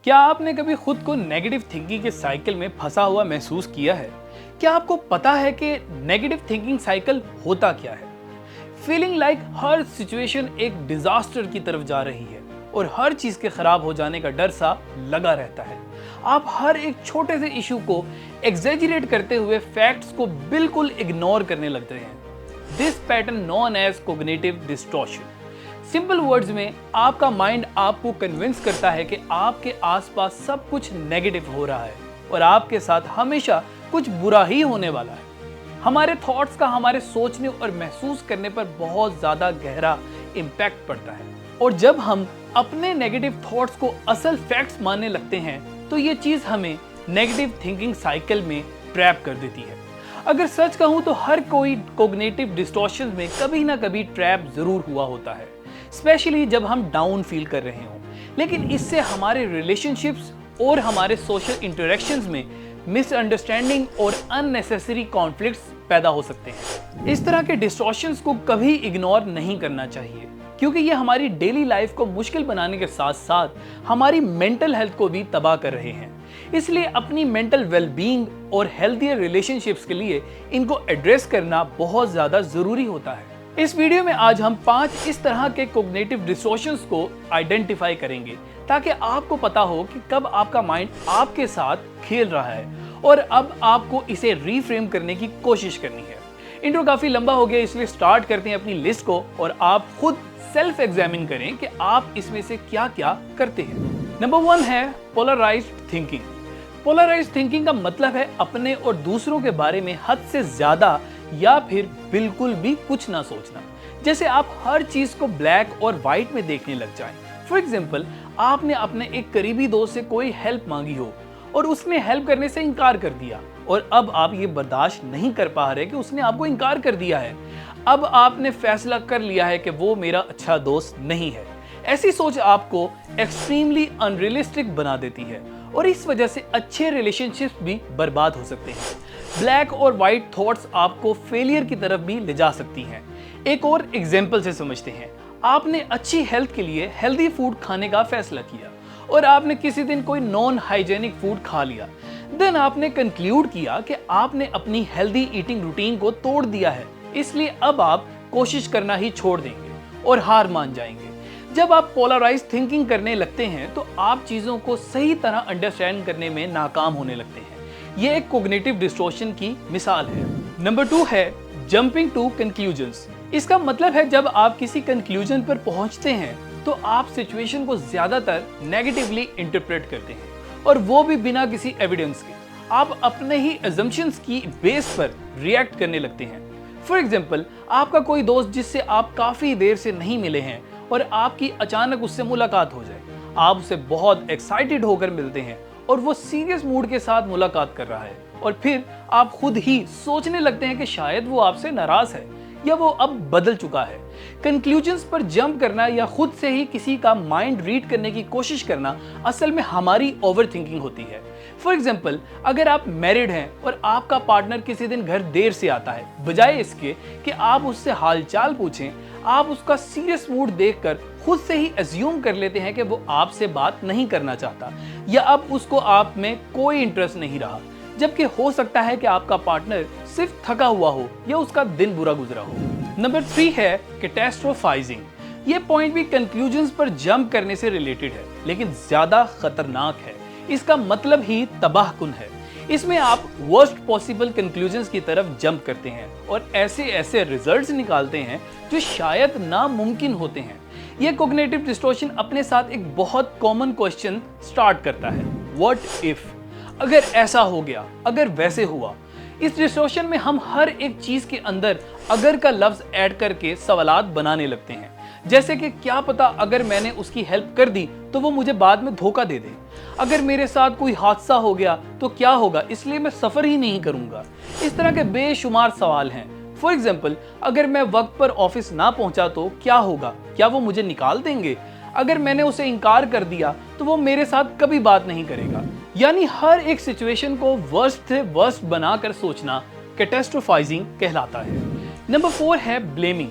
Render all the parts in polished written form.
क्या आपने कभी खुद को नेगेटिव थिंकिंग के साइकिल में फंसा हुआ महसूस किया है? क्या आपको पता है कि नेगेटिव थिंकिंग साइकिल होता क्या है? फीलिंग लाइक हर सिचुएशन एक डिजास्टर की तरफ जा रही है और हर चीज के खराब हो जाने का डर सा लगा रहता है। आप हर एक छोटे से इशू को एग्जेजरेट करते हुए फैक्ट्स को बिल्कुल इग्नोर करने लगते हैं। This pattern known as cognitive distortion. Simple words में आपका माइंड आपको कन्विंस करता है कि आपके आसपास सब कुछ नेगेटिव हो रहा है और आपके साथ हमेशा कुछ बुरा ही होने वाला है। हमारे थॉट्स का हमारे सोचने और महसूस करने पर बहुत ज्यादा गहरा इम्पैक्ट पड़ता है और जब हम अपने नेगेटिव थॉट्स को असल फैक्ट्स मानने लगते हैं तो ये चीज हमें नेगेटिव थिंकिंग साइकिल में ट्रैप कर देती है। अगर सच कहूं तो हर कोई कोग्निटिव डिस्टॉर्शन में कभी ना कभी ट्रैप जरूर हुआ होता है, स्पेशली जब हम डाउन फील कर रहे हों। लेकिन इससे हमारे रिलेशनशिप्स और हमारे सोशल इंटरेक्शंस में मिसअंडरस्टैंडिंग और अननेसेसरी कॉन्फ्लिक्ट्स पैदा हो सकते हैं। इस तरह के डिस्टॉर्शंस को कभी इग्नोर नहीं करना चाहिए क्योंकि ये हमारी डेली लाइफ को मुश्किल बनाने के साथ साथ हमारी मेंटल हेल्थ को भी तबाह कर रहे हैं। इसलिए अपनी मेंटल वेलबींग और हेल्थियर रिलेशनशिप्स के लिए इनको एड्रेस करना बहुत ज्यादा जरूरी होता है। इस वीडियो में आज हम 5 इस तरह के कोग्निटिव डिस्टॉर्शंस को आइडेंटिफाई करेंगे ताकि आपको पता हो कि कब आपका माइंड आपके साथ खेल रहा है और अब आपको इसे रीफ्रेम करने की कोशिश करनी है। इंट्रो काफी लंबा हो गया इसलिए स्टार्ट करते हैं अपनी लिस्ट को और आप खुद सेल्फ एग्जामिन करें कि आप इसमें से क्या क्या करते हैं। नंबर 1 है पोलराइज्ड थिंकिंग। पोलराइज्ड थिंकिंग का मतलब है अपने और दूसरों के बारे में हद से ज्यादा या फिर बिल्कुल भी कुछ ना सोचना। जैसे आप हर चीज को ब्लैक और व्हाइट में देखने लग जाएं। फॉर एग्जाम्पल, आपने अपने एक करीबी दोस्त से कोई हेल्प मांगी हो और उसने हेल्प करने से इनकार कर दिया और अब आप ये बर्दाश्त नहीं कर पा रहे कि उसने आपको इनकार कर दिया है। अब आपने फैसला कर लिया है कि वो मेरा अच्छा दोस्त नहीं है। ऐसी सोच आपको एक्सट्रीमली अनरियलिस्टिक बना देती है और इस वजह से अच्छे रिलेशनशिप्स भी बर्बाद हो सकते हैं। ब्लैक और व्हाइट थॉट्स आपको फेलियर की तरफ भी ले जा सकती हैं। एक और एग्जाम्पल से समझते हैं। आपने अच्छी हेल्थ के लिए हेल्दी फूड खाने का फैसला किया और आपने किसी दिन कोई नॉन हाइजेनिक फूड खा लिया। देन आपने कंक्लूड किया कि आपने अपनी हेल्दी ईटिंग रूटीन को तोड़ दिया है, इसलिए अब आप कोशिश करना ही छोड़ देंगे और हार मान जाएंगे। जब आप पोलराइज थिंकिंग करने लगते हैं तो आप चीजों को सही तरह अंडरस्टैंड करने में नाकाम होने लगते हैं। ये एक कोग्निटिव डिस्टॉर्शन की मिसाल है। नंबर 2 है जंपिंग टू कंक्लूजन्स। इसका मतलब है जब आप किसी कंक्लूजन पर पहुंचते हैं तो आप सिचुएशन को ज्यादातर नेगेटिवली इंटरप्रेट करते हैं और वो भी बिना किसी एविडेंस के। आप अपने ही अजम्पशंस की बेस पर रिएक्ट करने लगते हैं। फॉर एग्जाम्पल, आपका कोई दोस्त जिससे आप काफी देर से नहीं मिले हैं और आपकी अचानक उससे मुलाकात हो जाए। आप उसे बहुत एक्साइटेड होकर मिलते हैं और वो सीरियस मूड के साथ मुलाकात कर रहा है और फिर आप खुद ही सोचने लगते हैं कि शायद वो आपसे नाराज है या वो अब बदल चुका है। कंक्लूजन्स पर जंप करना या खुद से ही किसी का माइंड रीड करने की कोशिश करना असल में हमारी ओवर थिंकिंग होती है। फॉर एग्जाम्पल, अगर आप मैरिड हैं और आपका पार्टनर किसी दिन घर देर से आता है, बजाय इसके कि आप उससे हालचाल पूछें, आप उसका सीरियस मूड देखकर खुद से ही अज्यूम कर लेते हैं कि वो आपसे बात नहीं करना चाहता या अब उसको आप में कोई इंटरेस्ट नहीं रहा, जबकि हो सकता है कि आपका पार्टनर सिर्फ थका हुआ हो या उसका दिन बुरा गुजरा हो। नंबर 3 है कैटास्ट्रोफाइजिंग। ये पॉइंट भी कंक्लूजन्स पर जंप करने से रिलेटेड है लेकिन ज्यादा खतरनाक है। इसका मतलब ही तबाहकुन है। इसमें आप वर्स्ट पॉसिबल कंक्लूजन्स की तरफ जंप करते हैं और ऐसे रिजल्ट्स निकालते हैं जो शायद नामुमकिन होते हैं। यह कोग्निटिव डिस्टॉर्शन अपने साथ एक बहुत कॉमन क्वेश्चन स्टार्ट करता है, व्हाट इफ, अगर ऐसा हो गया, अगर वैसे हुआ। इस डिस्टॉर्शन में हम हर एक चीज के अंदर अगर का लफ्ज ऐड करके सवालात बनाने लगते हैं। जैसे कि क्या पता अगर मैंने उसकी हेल्प कर दी तो वो मुझे बाद में धोखा दे दे। अगर मेरे साथ कोई हादसा हो गया तो क्या होगा, इसलिए मैं सफर ही नहीं करूंगा। इस तरह के बेशुमार सवाल हैं। फॉर एग्जाम्पल, अगर मैं वक्त पर ऑफिस ना पहुंचा तो क्या होगा, क्या वो मुझे निकाल देंगे? अगर मैंने उसे इनकार कर दिया तो वो मेरे साथ कभी बात नहीं करेगा। यानी हर एक सिचुएशन को वर्स्ट से वर्स्ट बनाकर सोचना कैटास्ट्रोफाइजिंग कहलाता है। नंबर 4 है ब्लेमिंग।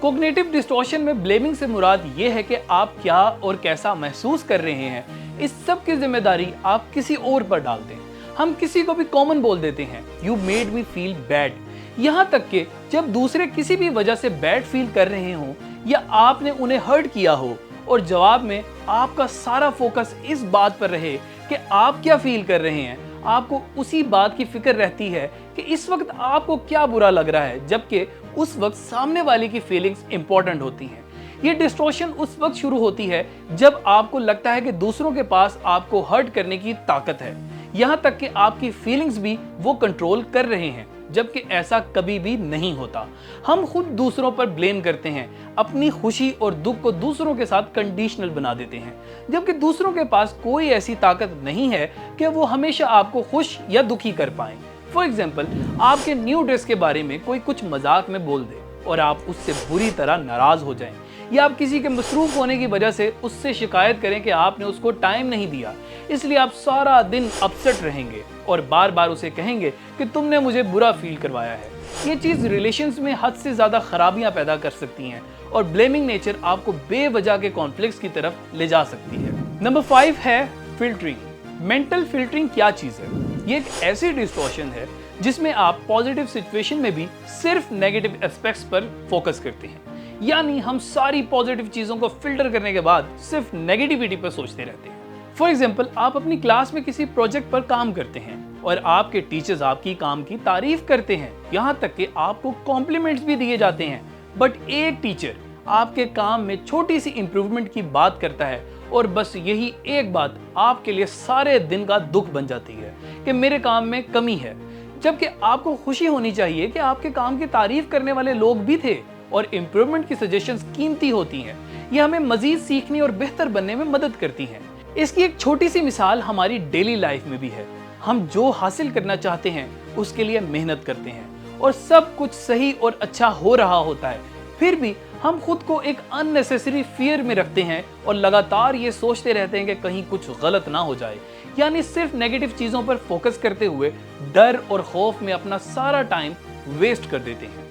कोग्निटिव डिस्टॉर्शन में ब्लेमिंग से मुराद ये है कि आप क्या और कैसा महसूस कर रहे हैं, इस सब की जिम्मेदारी आप किसी और पर डालते हैं। हम किसी को भी कॉमन बोल देते हैं, you made me feel bad. यहाँ तक कि जब दूसरे किसी भी वजह से बैड फील कर रहे हों या आपने उन्हें हर्ट किया हो और जवाब में आपका सारा फोकस इस बात पर रहे कि आप क्या फील कर रहे हैं, आपको उसी बात की फिक्र रहती है कि इस वक्त आपको क्या बुरा लग रहा है, जबकि उस वक्त सामने वाले की फीलिंग्स इंपॉर्टेंट होती हैं। ये डिस्टॉर्शन उस वक्त शुरू होती है जब आपको लगता है कि दूसरों के पास आपको हर्ट करने की ताकत है, यहाँ तक कि आपकी फीलिंग्स भी वो कंट्रोल कर रहे हैं, जबकि ऐसा कभी भी नहीं होता। हम खुद दूसरों पर ब्लेम करते हैं, अपनी खुशी और दुख को दूसरों के साथ कंडीशनल बना देते हैं, जबकि दूसरों के पास कोई ऐसी ताकत नहीं है कि वो हमेशा आपको खुश या दुखी कर पाएं। फॉर एग्जाम्पल, आपके न्यू ड्रेस के बारे में कोई कुछ मजाक में बोल दे और आप उससे बुरी तरह नाराज हो जाएं, या आप किसी के मसरूफ होने की वजह से उससे शिकायत करें कि आपने उसको टाइम नहीं दिया, इसलिए आप सारा दिन अपसेट रहेंगे और बार बार उसे कहेंगे कि तुमने मुझे बुरा फील करवाया है। ये चीज़ रिलेशंस में हद से ज़्यादा खराबियां पैदा कर सकती हैं और ब्लेमिंग नेचर आपको बेवजह के कॉन्फ्लिक्ट्स की तरफ ले जा सकती है। नंबर 5 है फिल्टरिंग। मेंटल फिल्टरिंग क्या चीज़ है? ये एक ऐसी डिस्टॉर्शन है जिसमें आप पॉजिटिव सिचुएशन में भी सिर्फ नेगेटिव एस्पेक्ट्स पर फोकस करते हैं, यानी हम सारी पॉजिटिव चीज़ों को फिल्टर करने के बाद सिर्फ नेगेटिविटी पर सोचते रहते हैं। फॉर एग्जाम्पल, आप अपनी क्लास में किसी प्रोजेक्ट पर काम करते हैं और आपके टीचर्स आपकी काम की तारीफ करते हैं, यहाँ तक कि आपको कॉम्प्लीमेंट्स भी दिए जाते हैं, बट एक टीचर आपके काम में छोटी सी इंप्रूवमेंट की बात करता है और बस यही एक बात आपके लिए सारे दिन का दुख बन जाती है कि मेरे काम में कमी है, जबकि आपको खुशी होनी चाहिए कि आपके काम की तारीफ करने वाले लोग भी थे और इम्प्रूवमेंट की सजेशंस कीमती होती हैं। ये हमें मजीद सीखने और बेहतर बनने में मदद करती हैं। इसकी एक छोटी सी मिसाल हमारी डेली लाइफ में भी है। हम जो हासिल करना चाहते हैं उसके लिए मेहनत करते हैं और सब कुछ सही और अच्छा हो रहा होता है, फिर भी हम खुद को एक अननेसेसरी फियर में रखते हैं और लगातार ये सोचते रहते हैं कि कहीं कुछ गलत ना हो जाए, यानी सिर्फ नेगेटिव चीज़ों पर फोकस करते हुए डर और खौफ में अपना सारा टाइम वेस्ट कर देते हैं।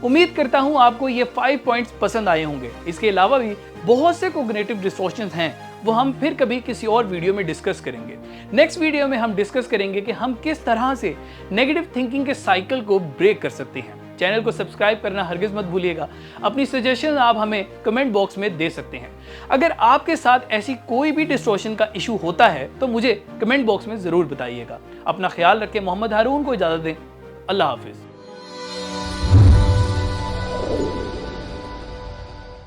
उम्मीद करता हूं आपको ये 5 पॉइंट्स पसंद आए होंगे। इसके अलावा भी बहुत से कोग्निटिव डिस्टॉर्शंस हैं, वो हम फिर कभी किसी और वीडियो में डिस्कस करेंगे। नेक्स्ट वीडियो में हम डिस्कस करेंगे कि हम किस तरह से नेगेटिव थिंकिंग के साइकिल को ब्रेक कर सकते हैं। चैनल को सब्सक्राइब करना हरगिज मत भूलिएगा। अपनी सजेशन आप हमें कमेंट बॉक्स में दे सकते हैं। अगर आपके साथ ऐसी कोई भी डिस्टॉर्शन का इशू होता है तो मुझे कमेंट बॉक्स में ज़रूर बताइएगा। अपना ख्याल रखें। मोहम्मद हारून को इजाज़त दें। अल्लाह हाफिज़।